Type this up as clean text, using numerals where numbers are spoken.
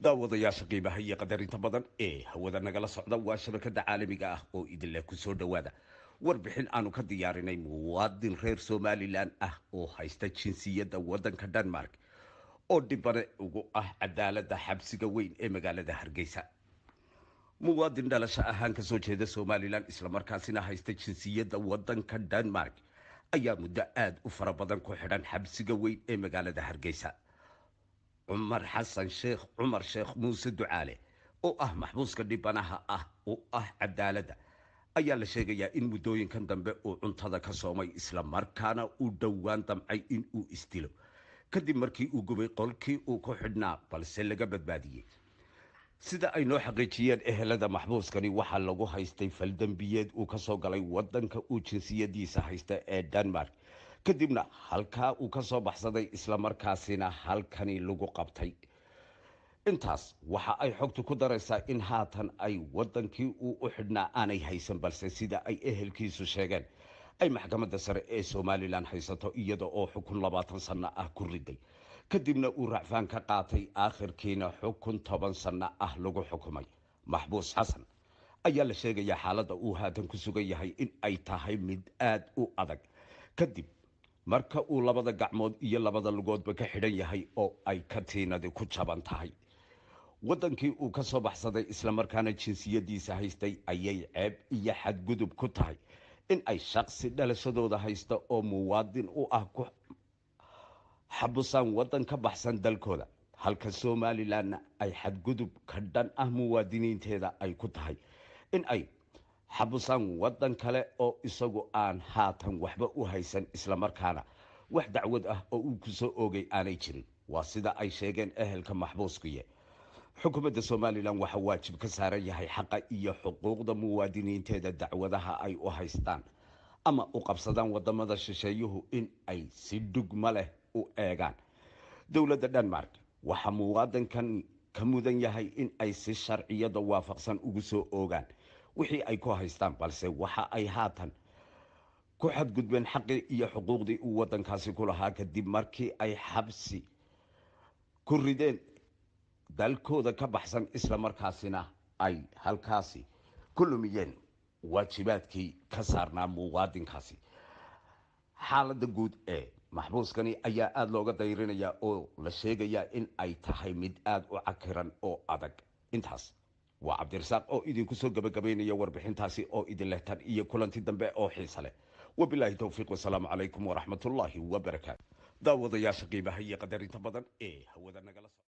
daawadayaasha qiimaha iyo qadarinta badan ee hawada nagala socda waa shabakada caalamiga ah oo idinleh ku soo dhowaada warbixin aanu ka diyaarinay muwaadin reer somalilan ah oo haysta jinsiyadda waddanka denmark oo dhibane ugu ah cadaaladda xabsiga weyn ee magaalada hargeysa. muwaadin dhalasho ahaan kasoo jeeda somalilan islamarkaasina haysta jinsiyadda waddanka denmark ayaa muddo aada u fara badan ku xidhan xabsiga weyn ee magaalada hargeysa. cumar xasan sheekh cumar sheekh muuse ducaale oo ah maxbuuska dhibanaha ah oo ah cadaaladda ayaa la sheegayaa in muddooyinkan dambe uu cuntada ka soomay islamarkaana uu dhowaan damcay in uu isdilo kadib markii uu gubay qolkii uu ku xidhnaa balse laga badbaadiyey. sida ay noo xaqiijiyeen ehelada maxbuuskani waxaa lagu haystay faldambiyeed uu kasoo galay waddanka uu jinsiyadiisa haysta ee denmark kadibna halkaa uu ka soo baxsaday islamarkaasina halkani lagu qabtay. intaas waxa ay xogtu ku daraysaa in haatan ay waddankii uu u xidhnaa aanay haysan balse sida ay ehelkiisu sheegeen ay maxkamadda sare ee somalilan haysato iyada oo xukun 20 sanno ah ku riday kadibna uu racfaan ka qaatay aakhirkiina xukun 10 sanno ah lagu xukumay. maxbuus xasan ayaa la sheegayaa xaaladda uu haatan ku sugan yahay in ay tahay mid aada u adag kadib marka uu labada gacmood iyo labada lugoodba ka xidhan yahay oo ay katiinadi ku jaban tahay. waddankii uu ka soo baxsaday islamarkaana jinsiyadiisa haystay ayay ceeb iyo xadgudub ku tahay in ay shaqsi dhalashadooda haysta oo muwaadin u ah ku xabusaan waddan ka baxsan dalkooda halka somalilanna ay xadgudub ka dhan ah muwaadiniinteeda ay ku tahay in ay xabusaan waddan kale oo isagu aan haatan waxba u haysan islamarkaana wax dacwad ah oo uu ku soo oogay aanay jirin. waa sida ay sheegeen ehelka maxbuuskiye. xukuumadda somalilan waxaa waajib ka saaran yahay xaqa iyo xuquuqda muwaadiniinteeda dacwadaha ay u haystaan ama u qabsadaan wadamada shisheeyuhu in ay si dhugma leh u eegaan. dowladda denmark waxaa muwaadinkan ka mudan yahay in ay si sharciyada waafaqsan ugu soo oogaan wixii ay ku haystaan balse waxa ay haatan ku xadgudbeen xaqii iyo xuquuqdii uu waddankaasi ku lahaa kadib markii ay xabsi ku rideen dalkooda ka baxsan islamarkaasina ay halkaasi ku lumiyeen waajibaadkii ka saarnaa muwaadinkaasi. xaaladda guud ee maxbuuskani ayaa aada looga dayrinayaa oo la sheegayaa in ay tahay mid aada u cakiran oo adag. intaas waa cabdirasaaq oo idinku soo gabagabaynaya warbixintaasi oo idin leh tan iyo kulanti dambe oo xiisa leh. wabilaahi towfiiq wasalaamu calaykum waraxmatullaahi wabarakaatu. daawadayaasha qiimaha iyo qadarinta badan ee hawada nagala